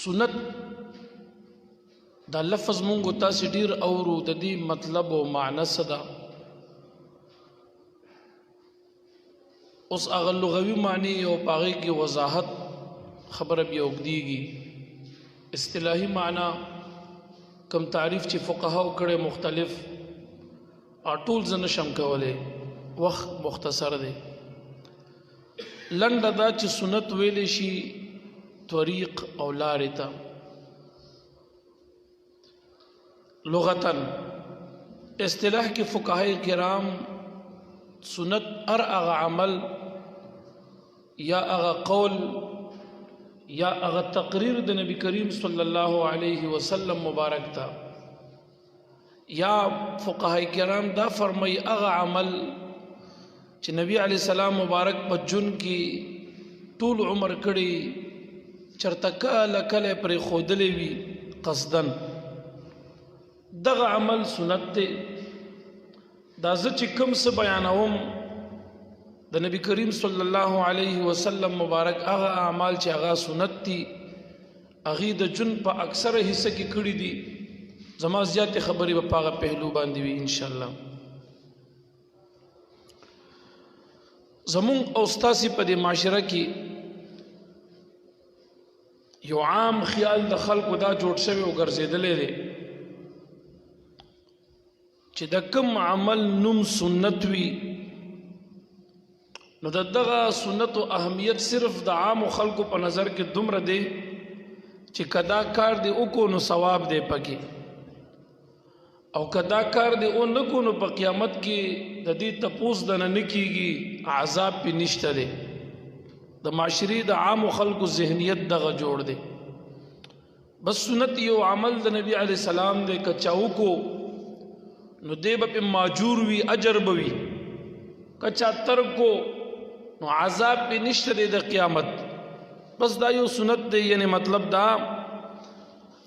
سنت دا لفظ مونږ تاسو ډیر اورو د دې مطلب او معنی څه ده اوس هغه لغوي معنی او پاغي کې وضاحت خبره بیا وګديږي اصطلاحي معنی کم تعریف چې فقهاو کړي مختلف ټول زنه شم کوله وخت مختصر دی لنډه دا چې سنت ویل شي طریق او لارې ته لغتن اصطلاح کې فقهای کرام سنت هر هغه عمل یا هغه قول یا هغه تقریر د نبی کریم صلی الله علیه وسلم مبارک تا یا فقهای کرام دا فرمای هغه عمل چې نبی علیہ السلام مبارک په جون کې ټول عمر کړي چرته کله کله پر خودلې وي قصدن دغه عمل سنت دی دا چې کوم څه بیانوم د نبی کریم صلی الله علیه وسلم مبارک هغه اعمال چې هغه سنت دي هغه د جون په اکثره حصہ کې کړي دي زما زیات خبرې په هغه پهلو باندې وي ان شاء الله زمون او استاسي په دې معاشره کې یو عام خیال د خلکو دا جوړ شوی او ګرځیدلې دی چې د کوم عمل نوم سنت وي نو دغه سنت او اهمیت صرف د عام خلکو په نظر کې دومره دی چې کدا کار دی او کو نو ثواب دی پکې او کدا کار دی او نه کو نو په قیامت کې د دې تپوس د نه کیږي عذاب په نشته دی د معاشري د عام خلکو ذهنیت دغه جوړ دی بس سنت یو عمل د نبی علی السلام دی کچاو کو نو دیب په ماجور وی اجر بوي کچا تر کو نو عذاب په نشته دی د قیامت بس دا یو سنت دی یعنی مطلب دا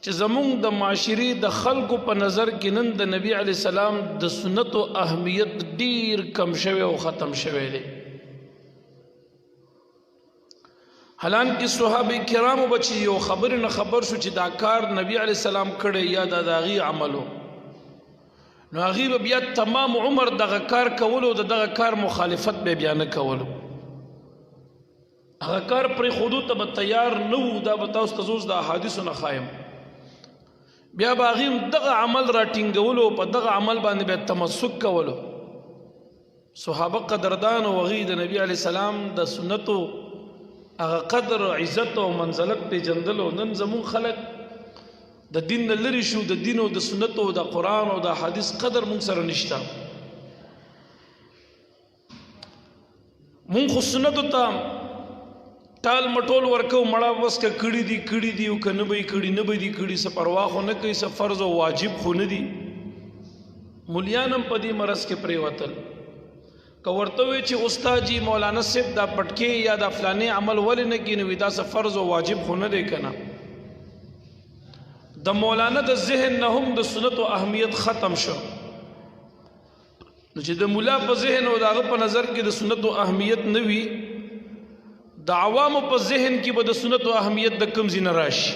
چې زمونږ د معاشري د خلکو په نظر کې نن د نبی علی السلام د سنت او اهمیت ډیر کم شوی او ختم شوی دی حالانکه صحابه کرامو بچي یو خبر نه خبر شو چې دا کار نبی علی السلام کړي یا د داغي عملو نو هغه بیا تمام عمر دغه کار کولو دغه کار مخالفت به بیا نه کولو هغه کار پر خودو ته تیار نه وو دا به تاسو تاسو د احادیثو نه خایم بیا باغیم دغه عمل را ټینګولو په دغه عمل باندې به تمسک کولو صحابه قدردان او غي د نبی علی السلام د سنتو هغه قدر عزت او منزلت په جندلو نن زمون خلک د دین لری شو د دین او د سنت او د قران او د حدیث قدر مون سره نشتا مون خو سنت ته ټال مټول ورکو مړه وسکه کړي دي او کنه به کړي نه به دي کړي څه پروا خو نه کوي څه فرض او واجب خو نه دي مولیانم په دې مرز کې پریوتل که ورته وي چې استاد جی مولانا صاحب دا پټکي یا دا فلاني عمل ولې نه کینوي دا څه فرض او واجب خو نه دی کنه د مولانا د ذهن نه هم د سنت او اهمیت ختم شو نو چې د مولا په ذهن او دغه په نظر کې د سنت او اهمیت نه وي د عوامو په ذهن کې به د سنت او اهمیت د کم زینه راشي